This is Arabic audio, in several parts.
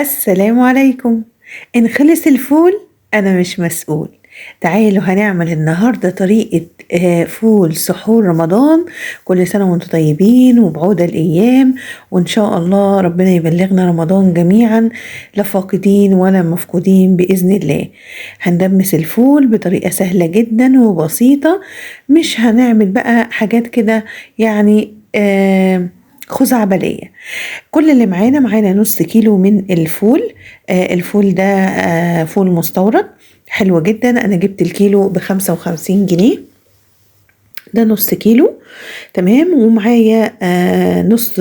السلام عليكم. إن خلص الفول أنا مش مسؤول. تعالوا هنعمل النهاردة طريقة فول سحور رمضان. كل سنة وانتم طيبين وبعود الأيام، وإن شاء الله ربنا يبلغنا رمضان جميعا لا فاقدين ولا مفقودين بإذن الله. هندمس الفول بطريقة سهلة جدا وبسيطة، مش هنعمل بقى حاجات كده يعني خزعبلية. كل اللي معانا نص كيلو من الفول. الفول ده فول مستورد حلو جدا. انا جبت الكيلو ب55 جنيه، ده نص كيلو. تمام. ومعايا نص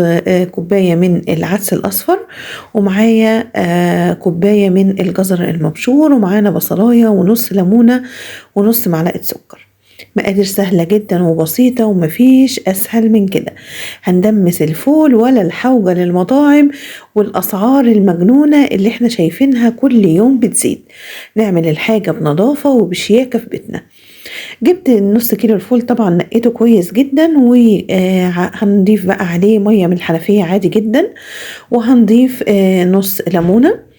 كوباية من العدس الأصفر، ومعايا كوباية من الجزر المبشور، ومعانا بصلاية ونص ليمونة ونص معلقة سكر. مقادير سهلة جدا وبسيطة ومفيش أسهل من كده. هندمس الفول ولا الحوجة للمطاعم والأسعار المجنونة اللي احنا شايفينها كل يوم بتزيد. نعمل الحاجة بنظافة وبشياكة في بيتنا. جبت نص كيلو الفول، طبعا نقيته كويس جدا، وهنضيف بقى عليه مية من الحنفية عادي جدا، وهنضيف نص ليمونة.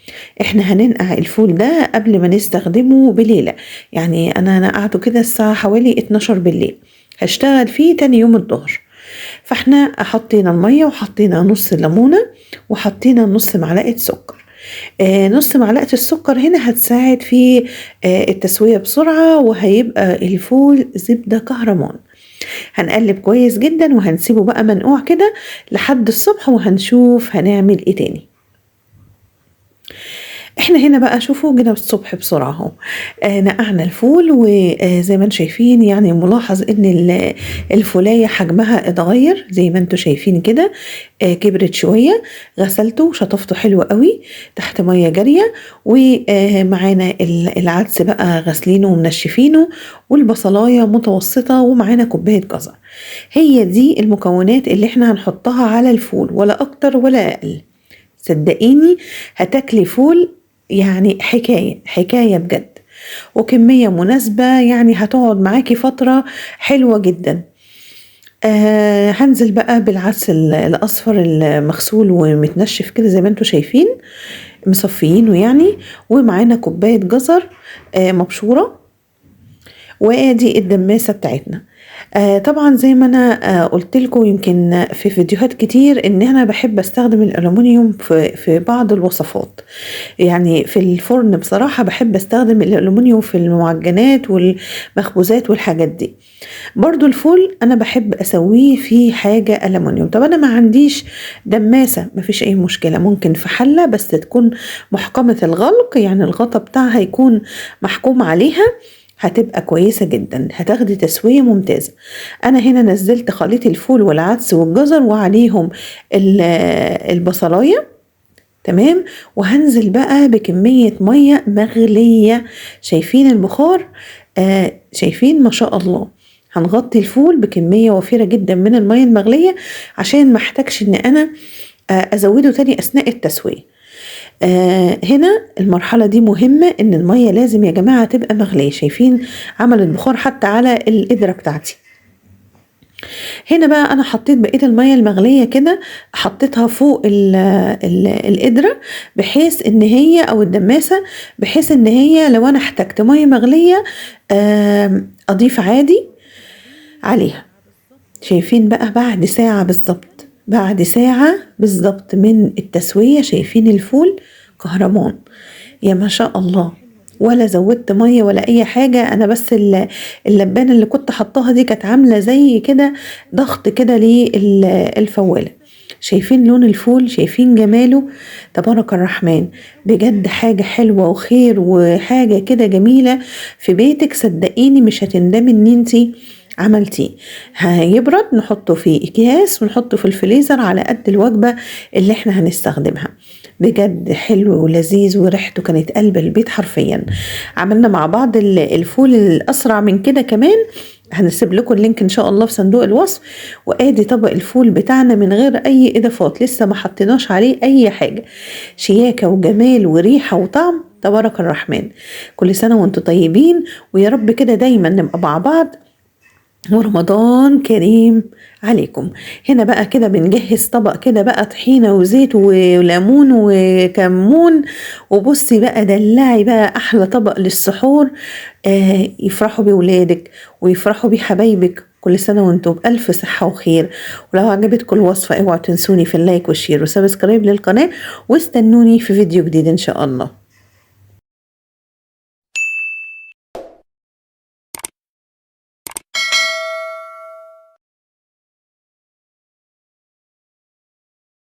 احنا هننقع الفول ده قبل ما نستخدمه بليلة، يعني انا نقعته كده الساعة حوالي 12 بالليل، هشتغل فيه تاني يوم الظهر. فاحنا حطينا المية وحطينا نص ليمونة وحطينا نص معلقة سكر. نص معلقة السكر هنا هتساعد في التسوية بسرعة، وهيبقى الفول زبدة كهرمان. هنقلب كويس جدا وهنسيبه بقى منقوع كده لحد الصبح، وهنشوف هنعمل ايه تاني. احنا هنا بقى شوفوا جينا الصبح بسرعة اهو. نقعنا الفول، وزي ما انتم شايفين يعني ملاحظ ان الفولاية حجمها اتغير زي ما انتم شايفين كده. كبرت شوية. غسلته وشطفته حلو قوي تحت مية جارية. ومعانا العدس بقى غسلينه ومنشفينه، والبصلاية متوسطة، ومعانا كوباية جزر. هي دي المكونات اللي احنا هنحطها على الفول، ولا اكتر ولا اقل. صدقيني هتاكلي فول يعني حكاية بجد، وكمية مناسبة، يعني هتقعد معاكي فترة حلوة جدا. هنزل بقى بالعدس الأصفر المغسول ومتنشف كده زي ما انتوا شايفين، مصفيينه يعني. ومعانا كوباية جزر مبشورة، وادي الدماسة بتاعتنا. طبعا زي ما انا قلت لكم يمكن في فيديوهات كتير ان انا بحب استخدم الالومنيوم في بعض الوصفات. يعني في الفرن بصراحة بحب استخدم الالومنيوم في المعجنات والمخبوزات والحاجات دي. برضو الفول انا بحب اسويه في حاجة الومنيوم. طب انا ما عنديش دماسة، مفيش اي مشكلة، ممكن في حلة بس تكون محكمة الغلق، يعني الغطا بتاعها يكون محكوم عليها، هتبقى كويسة جدا، هتاخدي تسوية ممتازة. انا هنا نزلت خليط الفول والعدس والجزر وعليهم البصلاية. تمام. وهنزل بقى بكمية مية مغلية. شايفين البخار؟ شايفين ما شاء الله. هنغطي الفول بكمية وفيرة جدا من المية المغلية عشان ما احتاجش ان انا ازوده تاني اثناء التسوية. هنا المرحلة دي مهمة، ان المية لازم يا جماعة تبقى مغلية. شايفين عمل البخار حتى على القدرة بتاعتي. هنا بقى انا حطيت بقية المية المغلية كده، حطيتها فوق القدرة، بحيث ان هي او الدماسة، بحيث ان هي لو انا احتجت مية مغلية اضيف عادي عليها. شايفين بقى بعد ساعة بالظبط من التسوية، شايفين الفول كهرمان يا ما شاء الله، ولا زودت مية ولا اي حاجة. انا بس اللبانة اللي كنت حطاها دي كانت عاملة زي كده ضغط كده للفوالة. شايفين لون الفول؟ شايفين جماله؟ تبارك الرحمن. بجد حاجة حلوة وخير وحاجة كده جميلة في بيتك. صدقيني مش هتندمي ان انتي عملتيه. هيبرد نحطه في اكياس ونحطه في الفريزر على قد الوجبة اللي احنا هنستخدمها. بجد حلو ولذيذ وريحته كانت قلب البيت حرفيا. عملنا مع بعض الفول الاسرع من كده كمان، هنسيب لكم اللينك ان شاء الله في صندوق الوصف. وادي طبق الفول بتاعنا من غير اي اضافات، لسه ما حطيناش عليه اي حاجة. شياكة وجمال وريحة وطعم تبارك الرحمن. كل سنة وانتم طيبين، ويا رب كده دايما نبقى مع بعض ورمضان كريم عليكم. هنا بقى كده بنجهز طبق كده بقى طحينة وزيت وليمون وكمون، وبصي بقى دلعي بقى أحلى طبق للسحور. يفرحوا بولادك ويفرحوا بحبايبك. كل سنة وانتم بألف صحة وخير. ولو عجبتكم الوصفة اوعوا تنسوني في اللايك والشير وسبسكرايب للقناة، واستنوني في فيديو جديد إن شاء الله.